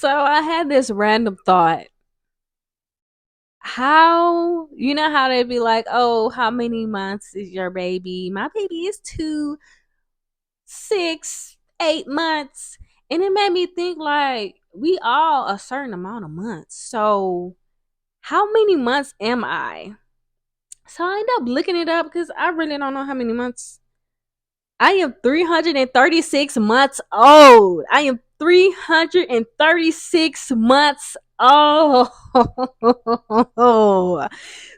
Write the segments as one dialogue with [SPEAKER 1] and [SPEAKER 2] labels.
[SPEAKER 1] So I had this random thought. How, you know how they be like, oh, how many months is your baby? My baby is 2, 6, 8 months. And it made me think like we all a certain amount of months. So how many months am I? So I end up looking it up because I really don't know how many months. I am 336 months old. I am 336 months old.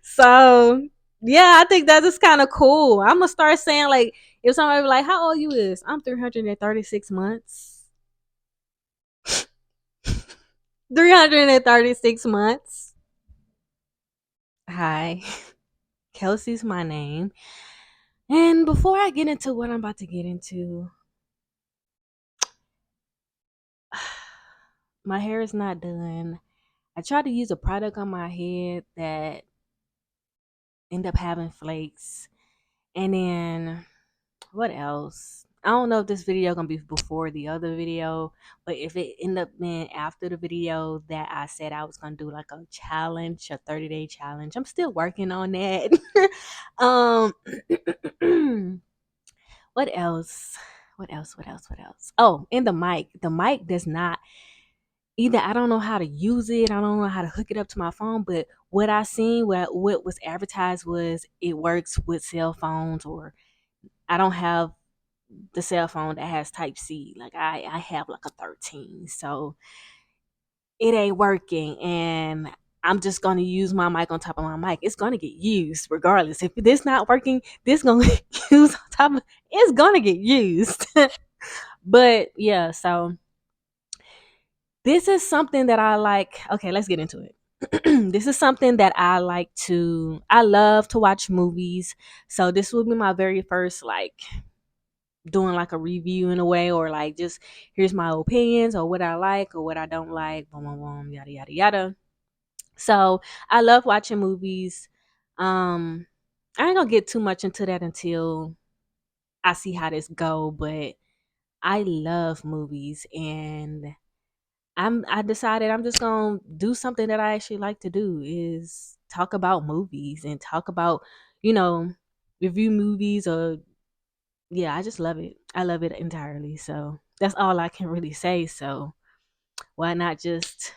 [SPEAKER 1] So, yeah, I think that is kind of cool. I'm going to start saying, like, if somebody be like, how old you is? I'm 336 months. 336 months. Hi. Kelsey's my name. And before I get into what I'm about to get into, my hair is not done. I tried to use a product on my head that end up having flakes. And then what else? I don't know if this video gonna be before the other video, but if it end up being after the video that I said I was gonna do like a challenge, a 30-day challenge. I'm still working on that. um what else? What else? Oh, and the mic. The mic does not either. I don't know how to use it. I don't know how to hook it up to my phone. But what I seen, what was advertised was it works with cell phones, or I don't have the cell phone that has Type C. Like I have like a 13, so it ain't working, and I'm just gonna use my mic on top of my mic. It's gonna get used regardless. If this not working, this gonna get used on top of. It's gonna get used. But yeah, so this is something that I like. Okay, let's get into it. This is something that I love to watch movies. So this will be my very first like doing like a review in a way, or like just here's my opinions or what I like or what I don't like, boom boom boom, yada yada yada. So I love watching movies. I ain't gonna get too much into that until I see how this go, but I love movies, and I decided I'm just gonna do something that I actually like to do, is talk about movies and talk about, you know, review movies. Or yeah, I just love it. I love it entirely. So that's all I can really say. So why not just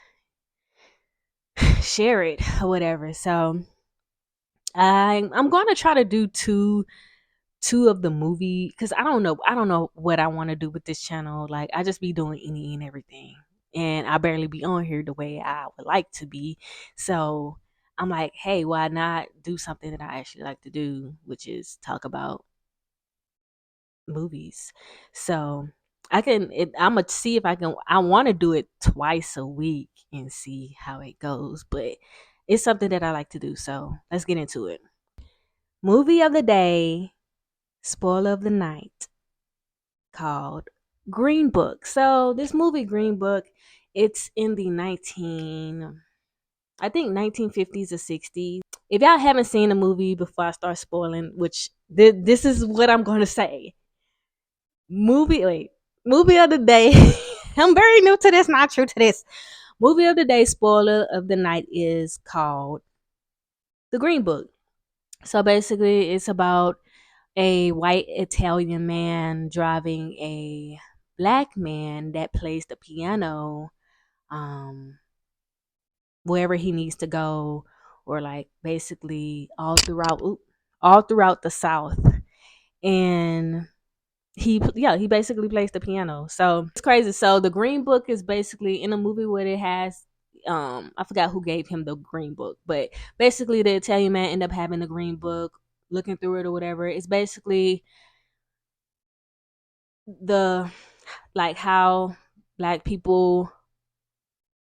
[SPEAKER 1] share it or whatever? So I'm going to try to do two of the movie, because I don't know what I want to do with this channel. Like I just be doing any and everything, and I barely be on here the way I would like to be. So I'm like, hey, why not do something that I actually like to do, which is talk about movies. So I'm gonna see if I want to do it twice a week and see how it goes, but it's something that I like to do. So let's get into it. Movie of the day, spoiler of the night, called Green Book. So this movie Green Book, it's in the 1950s or 60s. If y'all haven't seen the movie before I start spoiling, which this is what I'm going to say. Movie of the day. I'm very new to this, not true to this. Movie of the day, spoiler of the night, is called The Green Book. So basically, it's about a white Italian man driving a black man that plays the piano um wherever he needs to go, or like basically all throughout the South. And he basically plays the piano. So it's crazy. So the Green Book is basically in a movie where it has I forgot who gave him the Green Book, but basically the Italian man ended up having the Green Book, looking through it or whatever. It's basically the like how black people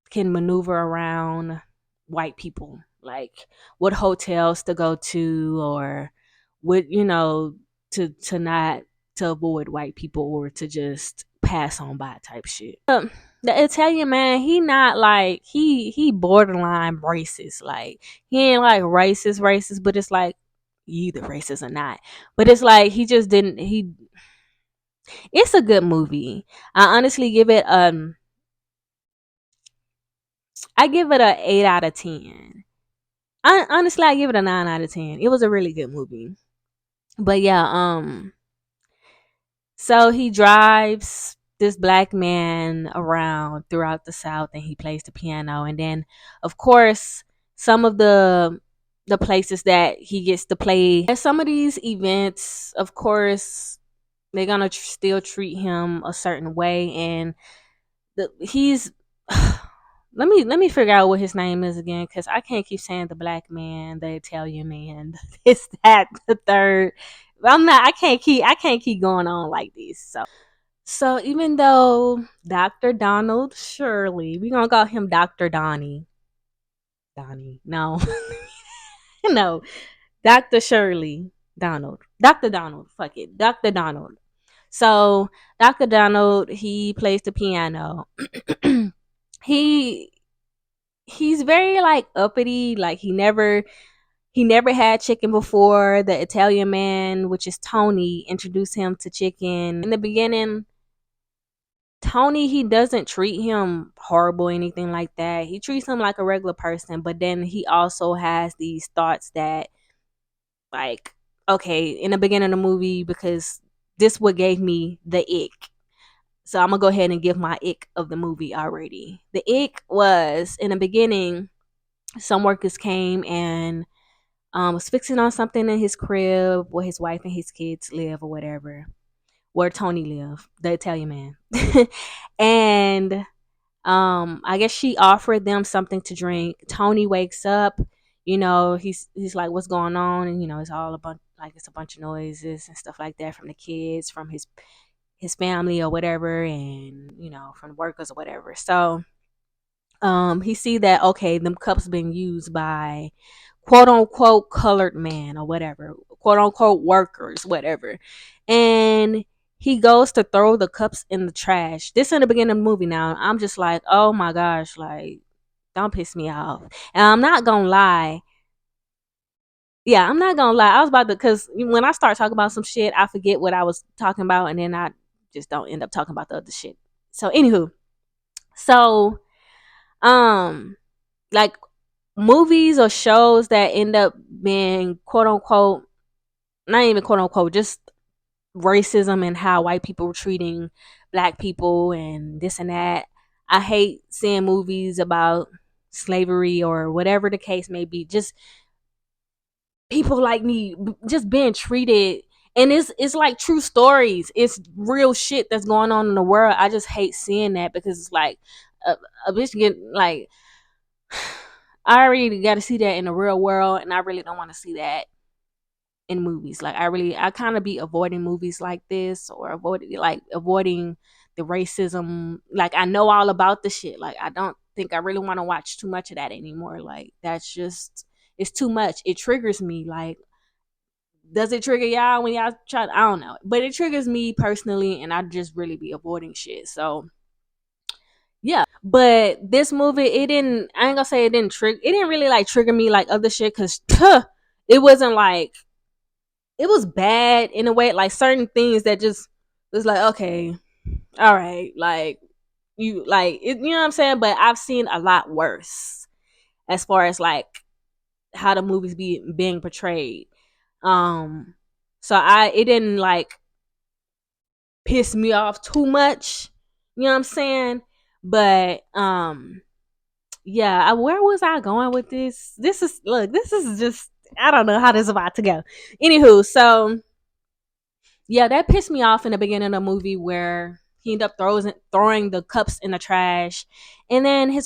[SPEAKER 1] can maneuver around white people, like what hotels to go to, or what, to not to avoid white people, or to just pass on by type shit. The Italian man, he not like he borderline racist. Like he ain't like racist, but it's like you either racist or not. But it's like he just didn't he it's a good movie. I honestly give it I give it a 8 out of 10. Honestly, I give it a 9 out of 10. It was a really good movie. But yeah, so he drives this black man around throughout the South, and he plays the piano. And then, of course, some of the places that he gets to play at some of these events, of course, they're gonna still treat him a certain way. And he's let me figure out what his name is again, because I can't keep saying the black man, the Italian man, it's that, the third. I can't keep going on like this. So even though Dr. Donald Shirley, we gonna call him Dr. Donnie. No. No. Dr. Shirley Donald. Dr. Donald. Fuck it. Dr. Donald. So Dr. Donald, he plays the piano. he he's very like uppity, like he never had chicken before. The Italian man, which is Tony, introduced him to chicken. In the beginning, Tony, he doesn't treat him horrible or anything like that. He treats him like a regular person, but then he also has these thoughts that, like, okay, in the beginning of the movie, because this what gave me the ick. So I'm gonna go ahead and give my ick of the movie already. The ick was, in the beginning, some workers came and was fixing on something in his crib where his wife and his kids live or whatever, where Tony lived, the Italian man. And I guess she offered them something to drink. Tony wakes up, he's like, what's going on? And it's all a bunch, like, it's a bunch of noises and stuff like that from the kids, from his family or whatever, and from the workers or whatever. So he see that, okay, them cups been used by quote unquote colored man or whatever, quote unquote workers, whatever. And he goes to throw the cups in the trash. This in the beginning of the movie. Now I'm just like, oh my gosh, like, don't piss me off. And I'm not gonna lie. Yeah, I'm not gonna lie. I was about to, because when I start talking about some shit, I forget what I was talking about, and then I just don't end up talking about the other shit. So anywho, so like, movies or shows that end up being quote unquote, not even quote unquote, just racism and how white people were treating black people and this and that. I hate seeing movies about slavery or whatever the case may be. Just people like me just being treated, and it's like true stories. It's real shit that's going on in the world. I just hate seeing that, because it's like a bitch get like, I already got to see that in the real world, and I really don't want to see that in movies. Like, I kind of be avoiding movies like this, or avoiding the racism. Like, I know all about the shit. Like, I don't think I really want to watch too much of that anymore. Like, that's just, it's too much. It triggers me. Like, does it trigger y'all when y'all try? I don't know, but it triggers me personally, and I just really be avoiding shit. So yeah, but this movie, it didn't. I ain't gonna say it didn't trigger. It didn't really like trigger me like other shit, because it wasn't like, it was bad in a way. Like, certain things that just was like, okay, all right, like, you like it, you know what I'm saying. But I've seen a lot worse as far as like how the movies being portrayed. Um, so it didn't like piss me off too much. You know what I'm saying? But yeah, where was I going with this? This is just, I don't know how this is about to go. Anywho, so yeah, that pissed me off in the beginning of the movie, where he ended up throwing the cups in the trash, and then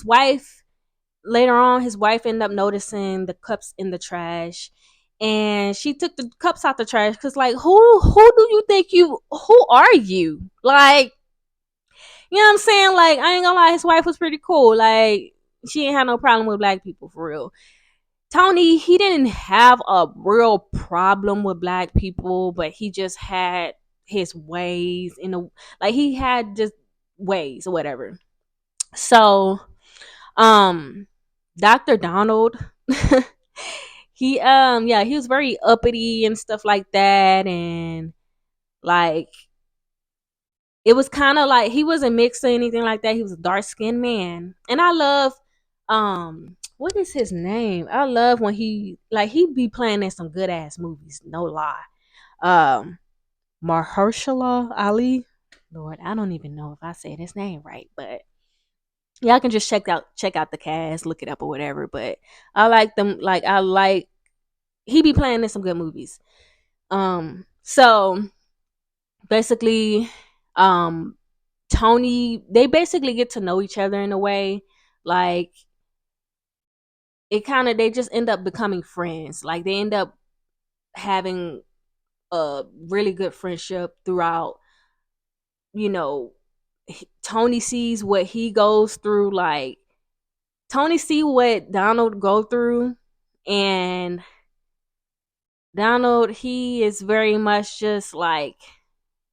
[SPEAKER 1] later on, his wife ended up noticing the cups in the trash, and she took the cups out the trash, because, like, who do you think who are you? Like, you know what I'm saying? Like, I ain't gonna lie, his wife was pretty cool. Like, she ain't had no problem with black people, for real. Tony, he didn't have a real problem with black people, but he just had his ways, like, he had just ways or whatever. So, Dr. Donald, he was very uppity and stuff like that, and like, it was kind of like he wasn't mixed or anything like that. He was a dark skinned man, and I love What is his name? I love when he be playing in some good ass movies, no lie. Um Mahershala Ali. Lord, I don't even know if I said his name right, but y'all can just check out the cast, look it up or whatever. But I like them. Like I like he be playing in some good movies. So basically, um, Tony, they basically get to know each other in a way. Like it kind of, they just end up becoming friends. Like they end up having a really good friendship throughout. You know, Tony sees what he goes through. Like Tony see what Donald go through, and Donald, he is very much just like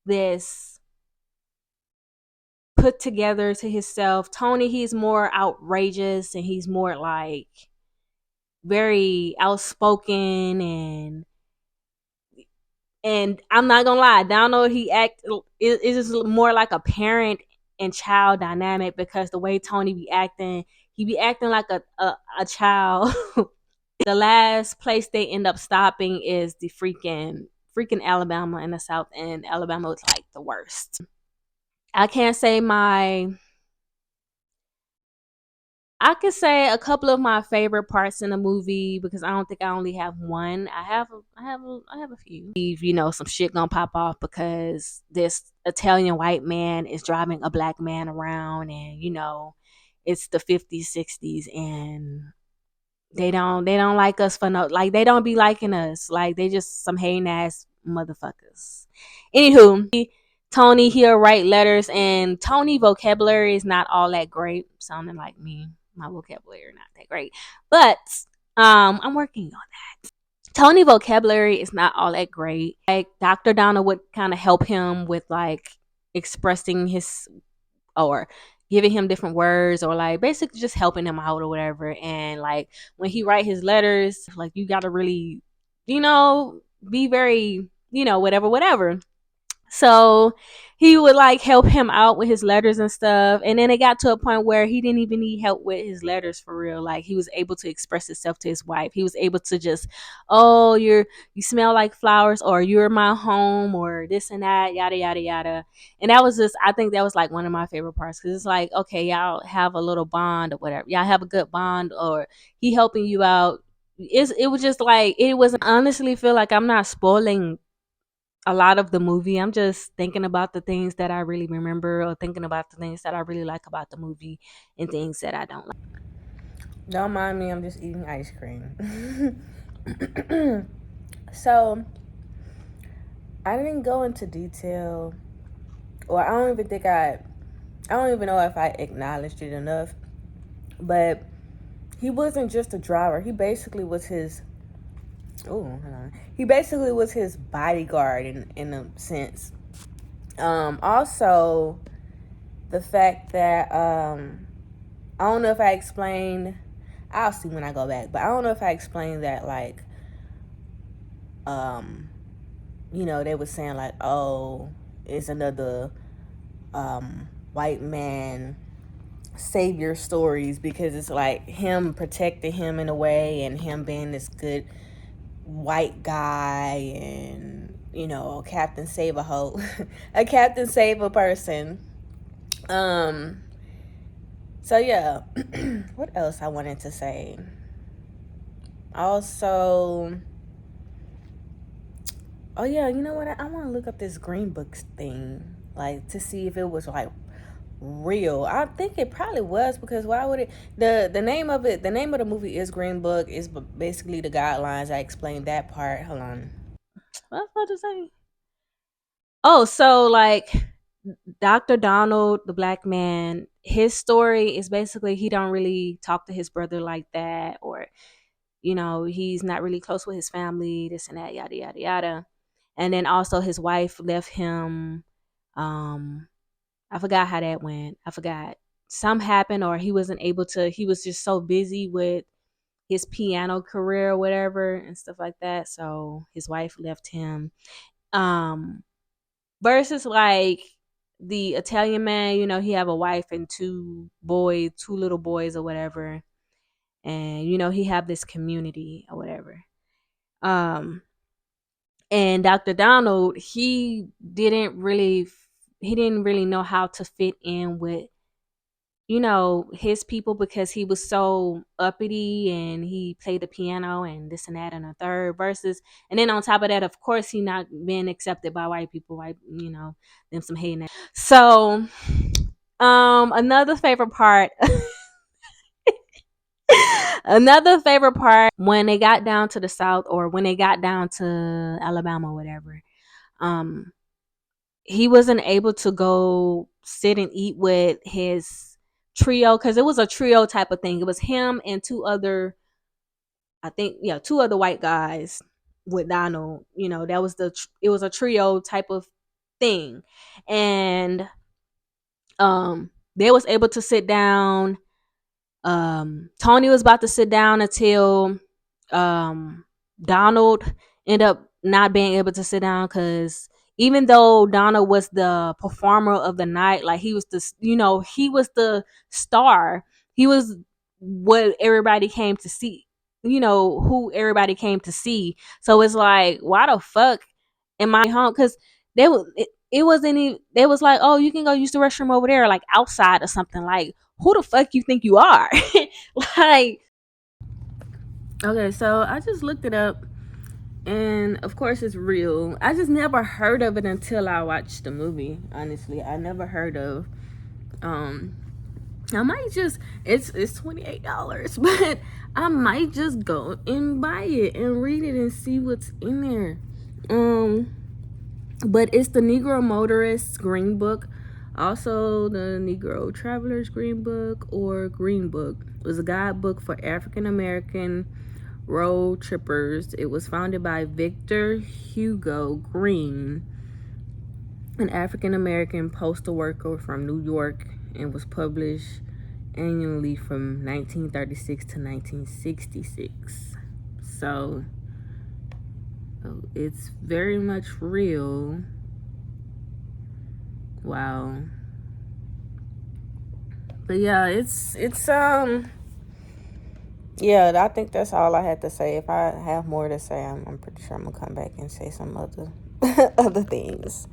[SPEAKER 1] this put together to himself. Tony, he's more outrageous and he's more like very outspoken, and I'm not gonna lie, Donald, it is more like a parent and child dynamic, because the way Tony be acting, he be acting like a child. The last place they end up stopping is the freaking Alabama in the South, and Alabama was like the worst. I can't say my I could say a couple of my favorite parts in the movie, because I don't think I only have one. I have a few. Some shit gonna pop off because this Italian white man is driving a black man around, and it's the 50s, 60s, and they don't like us for no, like they don't be liking us. Like they just some hating ass motherfuckers. Anywho, Tony, he'll write letters, and Tony vocabulary is not all that great. Sounding like me, my vocabulary not that great, but I'm working on that. Tony vocabulary is not all that great. Like Dr. Donna would kind of help him with like expressing his, or giving him different words, or like basically just helping him out or whatever. And like when he write his letters, like you gotta really, be very, whatever. So he would like help him out with his letters and stuff. And then it got to a point where he didn't even need help with his letters for real. Like he was able to express himself to his wife. He was able to just, oh, you smell like flowers, or you're my home, or this and that, yada yada yada. And that was just, I think that was like one of my favorite parts, because it's like, okay, y'all have a little bond or whatever. Y'all have a good bond, or he helping you out. It was just like, it was honestly feel like I'm not spoiling a lot of the movie. I'm just thinking about the things that I really remember, or thinking about the things that I really like about the movie, and things that I don't like. Don't mind me, I'm just eating ice cream. So, I didn't go into detail, or I don't even know if I acknowledged it enough, but he wasn't just a driver. He basically was his, oh, hold on. He basically was his bodyguard in a sense. Also, the fact that I don't know if I explained. I'll see when I go back, but I don't know if I explained that, like, they were saying like, oh, it's another white man savior stories, because it's like him protecting him in a way, and him being this good white guy, and Captain Save a Ho, a Captain Save a person. So yeah, what else I wanted to say? Also, oh yeah, you know what? I want to look up this GreenBook thing, like to see if it was like real. I think it probably was, because why would it? The name of it, the name of the movie is GreenBook. Is basically the guidelines. I explained that part. Hold on. What was I about to say? Oh, so like Dr. Donald, the black man, his story is basically he don't really talk to his brother like that, or he's not really close with his family, this and that, yada yada yada. And then also his wife left him. Um, I forgot how that went. I forgot. Some happened, or he wasn't able to. He was just so busy with his piano career or whatever and stuff like that. So his wife left him. Um, versus like the Italian man, he have a wife and two little boys or whatever. and he have this community or whatever. Um, and Dr. Donald, he didn't really know how to fit in with his people, because he was so uppity and he played the piano and this and that and a third verses. And then on top of that, of course, he not being accepted by white people, them some hating that. So, another favorite part, when they got down to the South, or when they got down to Alabama, or whatever, um, he wasn't able to go sit and eat with his trio, because it was a trio type of thing. It was him and two other white guys with Donald. It was a trio type of thing, and they was able to sit down. Tony was about to sit down until Donald ended up not being able to sit down, because even though Donald was the performer of the night, like he was the star. He was what everybody came to see. Who everybody came to see. So it's like, why the fuck am I home? Because it wasn't even, they was like, oh, you can go use the restroom over there, like outside or something. Like, who the fuck you think you are? Like, okay, so I just looked it up, and of course it's real. I just never heard of it until I watched the movie. Honestly, I never heard of. um I might just, it's $28, but I might just go and buy it and read it and see what's in there. But it's the Negro Motorist's Green Book, also the Negro Traveler's Green Book, or Green Book. It was a guidebook for African American road trippers. It was founded by Victor Hugo Green, an African American postal worker from New York, and was published annually from 1936 to 1966. So it's very much real. Wow. But yeah, it's yeah, I think that's all I had to say. If I have more to say, I'm pretty sure I'm gonna come back and say some other other things.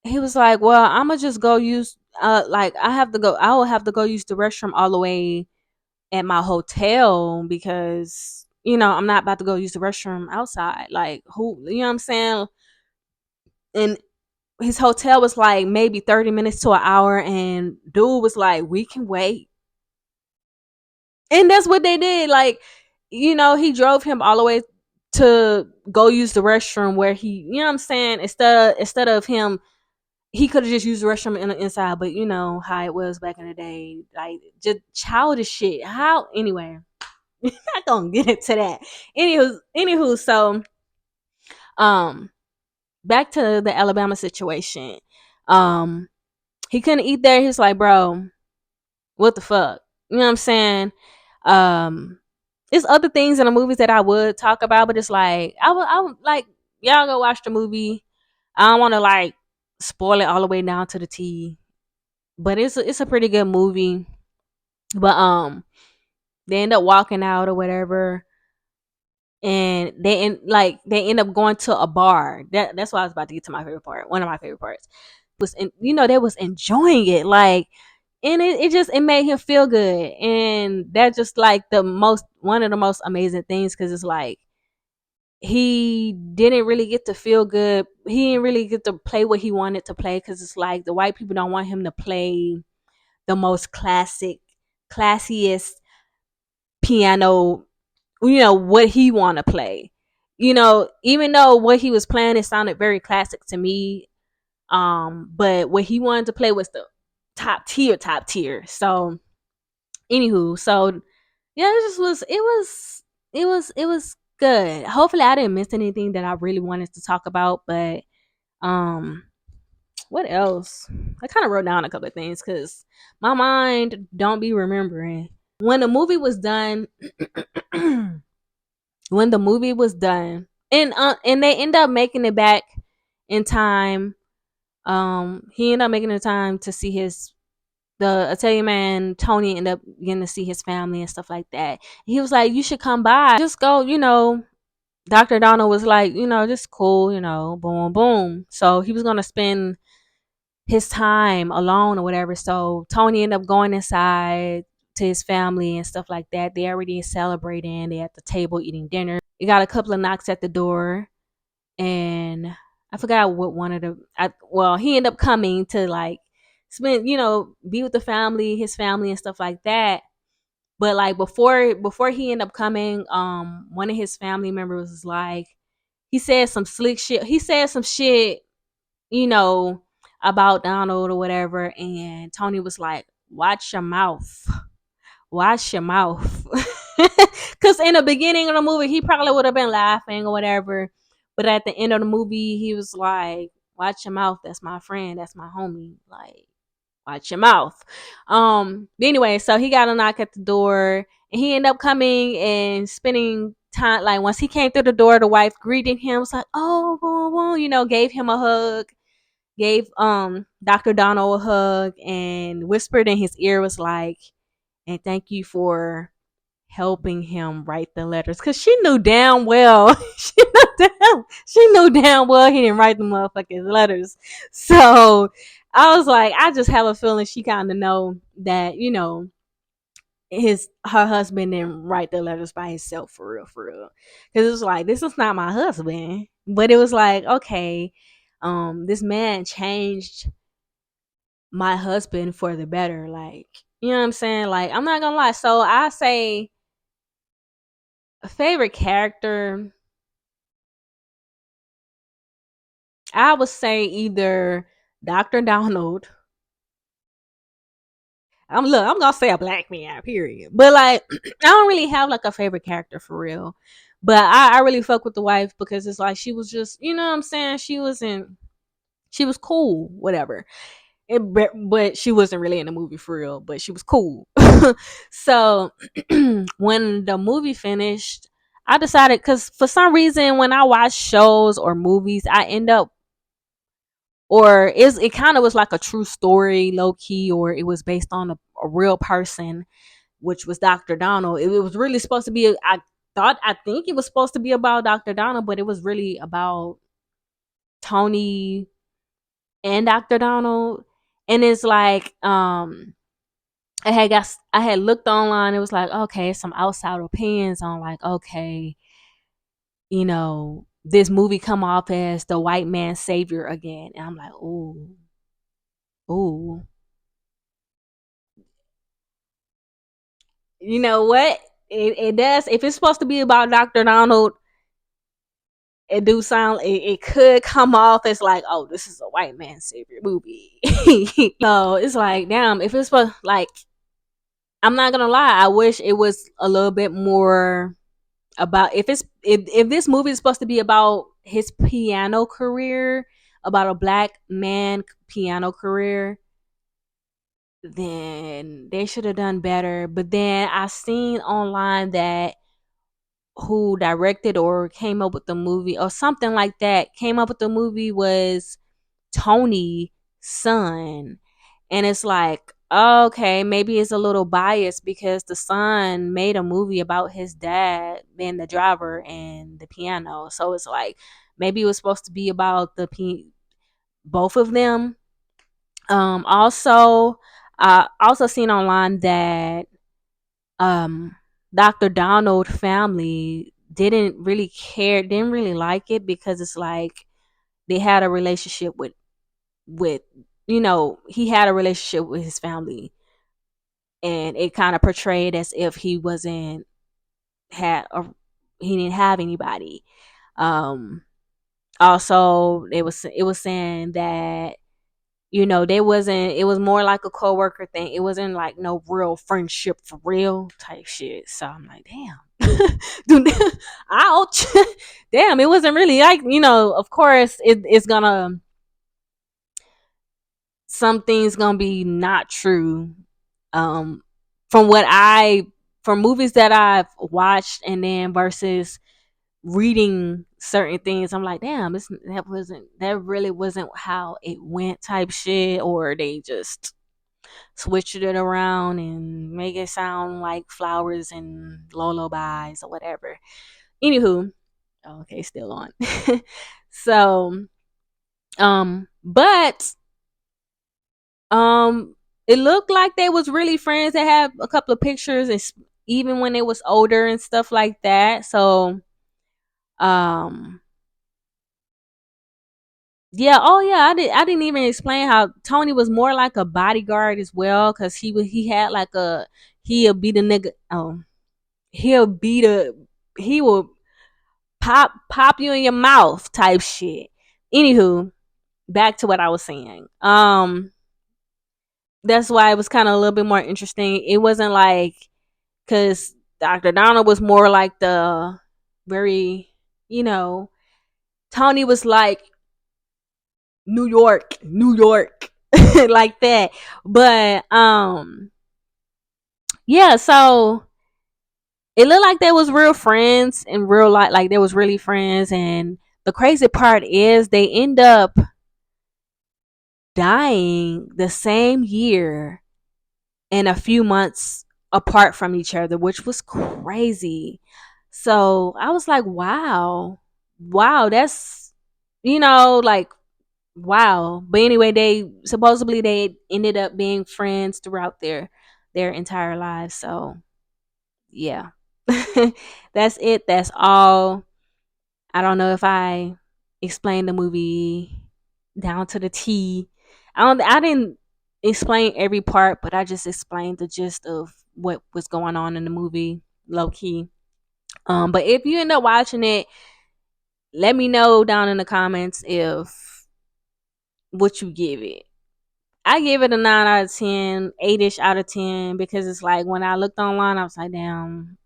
[SPEAKER 1] He was like, well, I'm gonna just go use like I will have to go use the restroom all the way at my hotel, because I'm not about to go use the restroom outside. Like, who, you know what I'm saying? And his hotel was like maybe 30 minutes to an hour, and dude was like, we can wait. And that's what they did. Like, he drove him all the way to go use the restroom, where he, you know what I'm saying, instead of him, he could have just used the restroom in the inside. But you know how it was back in the day, like just childish shit. How, anyway, not gonna get into that. Anywho, so back to the Alabama situation. Um, he couldn't eat there. He's like, bro, what the fuck? You know what I'm saying? Um, there's other things in the movies that I would talk about, but it's like I would like, y'all go watch the movie. I don't want to like spoil it all the way down to the T, but it's a pretty good movie. But they end up walking out or whatever, and they end up going to a bar. That's why I was about to get to my favorite part. One of my favorite parts was, they was enjoying it, like, and it made him feel good, and that's just like one of the most amazing things, because it's like he didn't really get to feel good. He didn't really get to play what he wanted to play, because it's like the white people don't want him to play the most classiest piano, what he want to play. Even though what he was playing, it sounded very classic to me. But what he wanted to play was the top tier. So, anywho, so yeah, it was good. Hopefully I didn't miss anything that I really wanted to talk about. But um what else? I kind of wrote down a couple of things, because my mind don't be remembering. When the movie was done, when the movie was done, and they end up making it back in time. He ended up making the time to see his the Italian man Tony ended up getting to see his family and stuff like that. He was like, "You should come by. Just go." Dr. Donald was like, just cool. Boom, boom. So he was gonna spend his time alone or whatever. So Tony ended up going inside to his family and stuff like that. They already celebrating. They at the table eating dinner. He got a couple of knocks at the door, and I forgot what one of the. He ended up coming to like spend, be with the family, his family, and stuff like that. But like before he ended up coming, one of his family members was like, he said some slick shit. He said some shit, you know, about Donald or whatever, and Tony was like, "Watch your mouth, watch your mouth," because in the beginning of the movie, he probably would have been laughing or whatever, but at the end of the movie, he was like, "Watch your mouth. That's my friend. That's my homie. Like, watch your mouth." But anyway, so he got a knock at the door, and he ended up coming and spending time. Like once he came through the door, the wife greeted him. Was like, "Oh, boom, boom," gave him a hug, gave Dr. Donald a hug, and whispered in his ear, was like, "And thank you for helping him write the letters," because she knew damn well she knew damn well he didn't write the motherfucking letters. So I was like, I just have a feeling she kind of know that her husband didn't write the letters by himself, for real, because it was like, this is not my husband. But it was like, okay, this man changed my husband for the better. Like, you know what I'm saying? Like, I'm not gonna lie. So I say a favorite character, I would say either Dr. Donald. I'm gonna say a black man, period. But like, I don't really have like a favorite character for real. But I really fuck with the wife, because it's like she was just, you know what I'm saying? She was cool, whatever. But she wasn't really in the movie for real, but she was cool. So when the movie finished, I decided, because for some reason when I watch shows or movies, I end up, or it kind of was like a true story, low key, or it was based on a real person, which was Dr. Donald. It was really supposed to be, I think it was supposed to be about Dr. Donald, but it was really about Tony and Dr. Donald. And it's like, I had looked online. It was like, okay, some outside opinions on like, okay, this movie come off as the white man's savior again. And I'm like, ooh, ooh. You know what? It does. If it's supposed to be about Dr. Donald, it could come off as like, oh, this is a white man savior movie. So it's like, damn, if it's supposed, like, I'm not gonna lie, I wish it was a little bit more about, if this movie is supposed to be about his piano career, about a black man piano career, then they should have done better. But then I seen online that who directed or came up with the movie or something like that, came up with the movie was Tony's son. And it's like, okay, maybe it's a little biased because the son made a movie about his dad being the driver and the piano. So it's like, maybe it was supposed to be about both of them. Also, also seen online that um Dr. Donald family didn't really like it, because it's like they had a relationship with he had a relationship with his family, and it kind of portrayed as if had a he didn't have anybody. Um Also, it was saying that they wasn't, it was more like a coworker thing. It wasn't like no real friendship for real type shit. So I'm like, damn. Dude, ouch. Damn, it wasn't really like, of course it's gonna, some things gonna be not true. Um from what I from movies that I've watched, and then versus reading certain things, I'm like, damn, that really wasn't how it went type shit, or they just switch it around and make it sound like flowers and lullabies or whatever. Anywho, okay, still on. So, but it looked like they was really friends. They had a couple of pictures, and even when they was older and stuff like that. So, um, yeah, oh yeah, I didn't even explain how Tony was more like a bodyguard as well, because he had like a he'll be the nigga he'll be the he will pop you in your mouth type shit. Anywho, back to what I was saying. That's why it was kind of a little bit more interesting. It wasn't like, because Dr. Donald was more like the very, you know, Tony was like New York, New York, like that. But yeah, so it looked like they was real friends in real life, like they was really friends. And the crazy part is they end up dying the same year and a few months apart from each other, which was crazy. So I was like, wow, that's, like, wow. But anyway, they supposedly they ended up being friends throughout their entire lives. So yeah. That's it. That's all. I don't know if I explained the movie down to the T. I didn't explain every part, but I just explained the gist of what was going on in the movie, low key. But if you end up watching it, let me know down in the comments if what you give it. I give it a 9 out of 10, 8-ish out of 10, because it's like when I looked online, I was like, damn.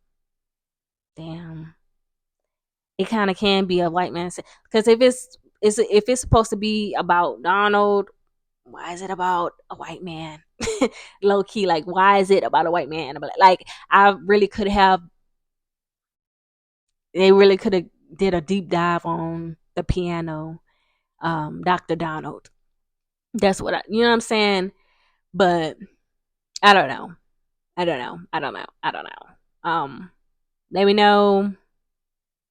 [SPEAKER 1] It kind of can be a white man, because if it's supposed to be about Donald, why is it about a white man? Low key, like, why is it about a white man? Like, I really could have, they really could have did a deep dive on the piano, Dr. Donald. That's what you know what I'm saying? But I don't know. I don't know. Let me know.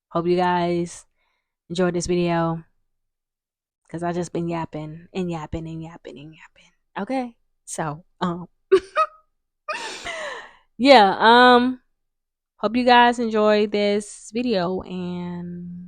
[SPEAKER 1] Hope you guys enjoyed this video, because I just been yapping and yapping and yapping and yapping. Okay. So, yeah, hope you guys enjoyed this video, and